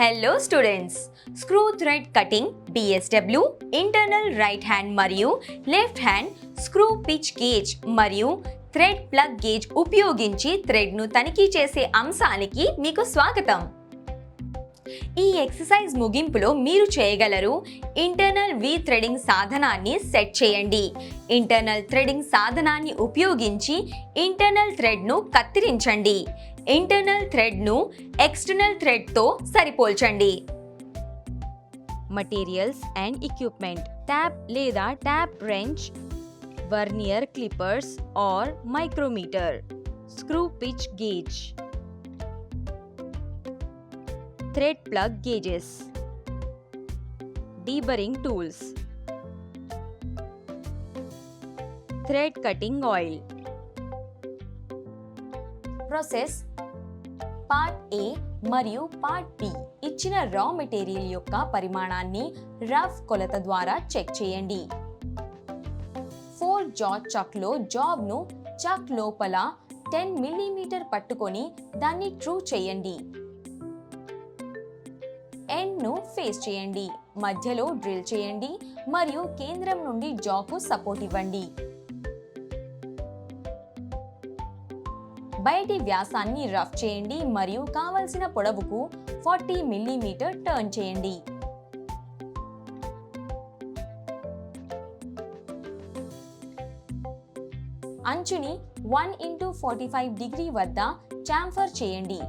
Hello students, screw thread cutting BSW internal right hand మరియు left hand screw pitch gauge మరియు thread plug gauge ఉపయోగించి థ్రెడ్ను తనిఖీ చేసే అంశానికి మీకు స్వాగతం. ఈ ఎక్సర్సైజ్ ముగింపులో మీరు చేయగలరు: ఇంటర్నల్ వి థ్రెడింగ్ సాధనాన్ని సెట్ చేయండి. ఇంటర్నల్ థ్రెడింగ్ సాధనాన్ని ఉపయోగించి ఇంటర్నల్ థ్రెడ్ను కత్తిరించండి. ఇంటర్నల్ థ్రెడ్ను ఎక్స్టర్నల్ థ్రెడ్తో సరిపోల్చండి. మటీరియల్స్ అండ్ ఎక్విప్మెంట్: ట్యాప్ లేదా tap wrench, vernier calipers or micrometer, screw pitch gauge, thread plug gauges, deburring tools, thread cutting oil. Process part A మరియు పార్ట్ B ఇచ్చిన రా మెటీరియల్ యొక్క పరిమాణాన్ని రఫ్ కొలత ద్వారా చెక్ చేయండి. 4 జాట్ చక్లో జాబ్ను చక్ లోపల 10 mm పట్టుకొని దాన్ని ట్రూ చేయండి. ఎండ్ను ఫేస్ చేయండి, మధ్యలో డ్రిల్ చేయండి మరియు కేంద్రం నుండి జాకు సపోర్ట్ ఇవ్వండి. బయటి వ్యాసాన్ని రఫ్ చేయండి మరియు కావలసిన పొడవుకు 40 mm టర్న్ చేయండి. అంచుని 1:45 డిగ్రీ వద్ద చాంఫర్ చేయండి.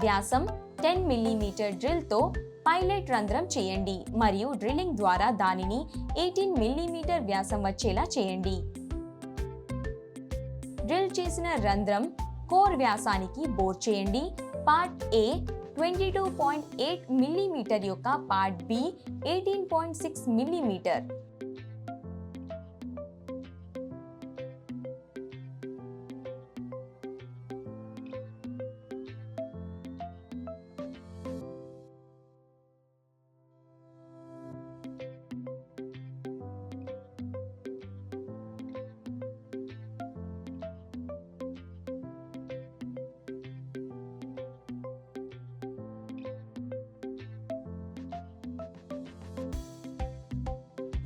వ్యాసం 10 mm డ్రిల్తో పైలట్ రంధ్రం చేయండి మరియు డ్రిల్లింగ్ ద్వారా దానిని 18 mm వ్యాసం వచ్చేలా చేయండి. డ్రిల్ చేసిన రంధ్రం కోర్ వ్యాసానికి బోర్ చేయండి. పార్ట్ A 22.8 mm యొక్క పార్ట్ B 18.6 mm.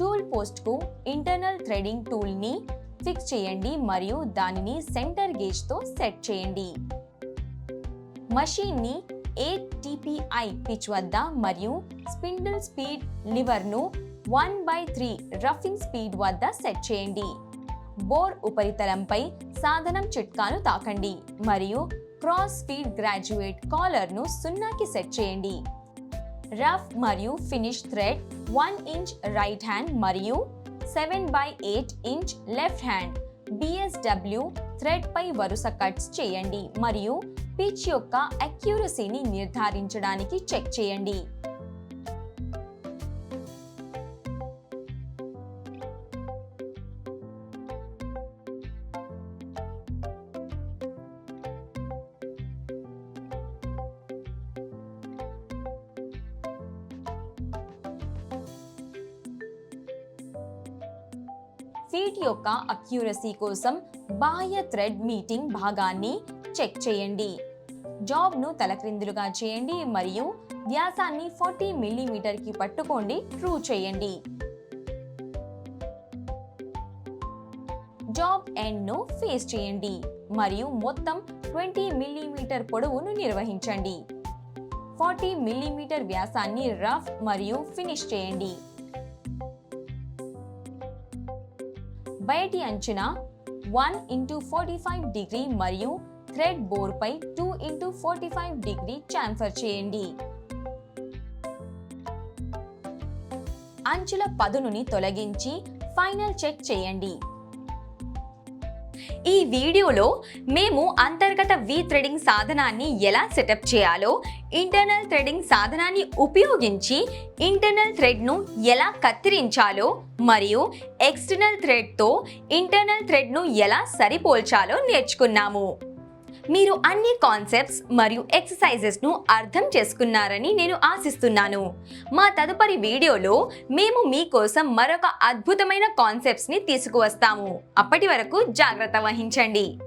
టూల్ పోస్ట్కు ఇంటర్నల్ థ్రెడింగ్ టూల్ని ఫిక్స్ చేయండి మరియు దానిని సెంటర్ గేజ్తో సెట్ చేయండి. మషీన్ని 8 TPI పిచ్ వద్ద మరియు స్పిండిల్ స్పీడ్ లివర్ను 1/3 రఫింగ్ స్పీడ్ వద్ద సెట్ చేయండి. బోర్ ఉపరితలంపై సాధనం చిట్కాను తాకండి మరియు క్రాస్ ఫీడ్ గ్రాడ్యుయేట్ కాలర్ను 0కి సెట్ చేయండి. రఫ్ మరియు finish thread 1 inch right hand మరియు 7/8 inch left hand BSW thread పై వరుస కట్స్ చేయండి మరియు పిచ్ యొక్క అక్యురసీని నిర్ధారించడానికి చెక్ చేయండి. ఫీట్ యొక్క అక్యురసీ కోసం బాహ్య థ్రెడ్ మీటింగ్ భాగాన్ని చెక్ చేయండి. జాబ్ను తలక్రిందులుగా చేయండి మరియు వ్యాసాన్ని 40 mm పట్టుకోండి, ట్రూ చేయండి. జాబ్ ఎండ్ను ఫేస్ చేయండి మరియు మొత్తం 20 mm పొడవును నిర్వహించండి. 40 mm వ్యాసాన్ని రఫ్ మరియు ఫినిష్ చేయండి. బయటి అంచున 1:45 డిగ్రీ మరియు థ్రెడ్ బోర్ పై 2:45 డిగ్రీ చాంఫర్ చేయండి. అంచుల పదునుని తొలగించి ఫైనల్ చెక్ చేయండి. ఈ వీడియోలో మేము అంతర్గత వి థ్రెడింగ్ సాధనాన్ని ఎలా సెటప్ చేయాలో, ఇంటర్నల్ థ్రెడింగ్ సాధనాన్ని ఉపయోగించి ఇంటర్నల్ థ్రెడ్ను ఎలా కత్తిరించాలో మరియు ఎక్స్టర్నల్ థ్రెడ్తో ఇంటర్నల్ థ్రెడ్ను ఎలా సరిపోల్చాలో నేర్చుకున్నాము. మీరు అన్ని కాన్సెప్ట్స్ మరియు ఎక్సర్సైజెస్ను అర్థం చేసుకున్నారని నేను ఆశిస్తున్నాను. మా తదుపరి వీడియోలో మేము మీకోసం మరొక అద్భుతమైన కాన్సెప్ట్స్ని తీసుకువస్తాము. అప్పటి వరకు జాగ్రత్త వహించండి.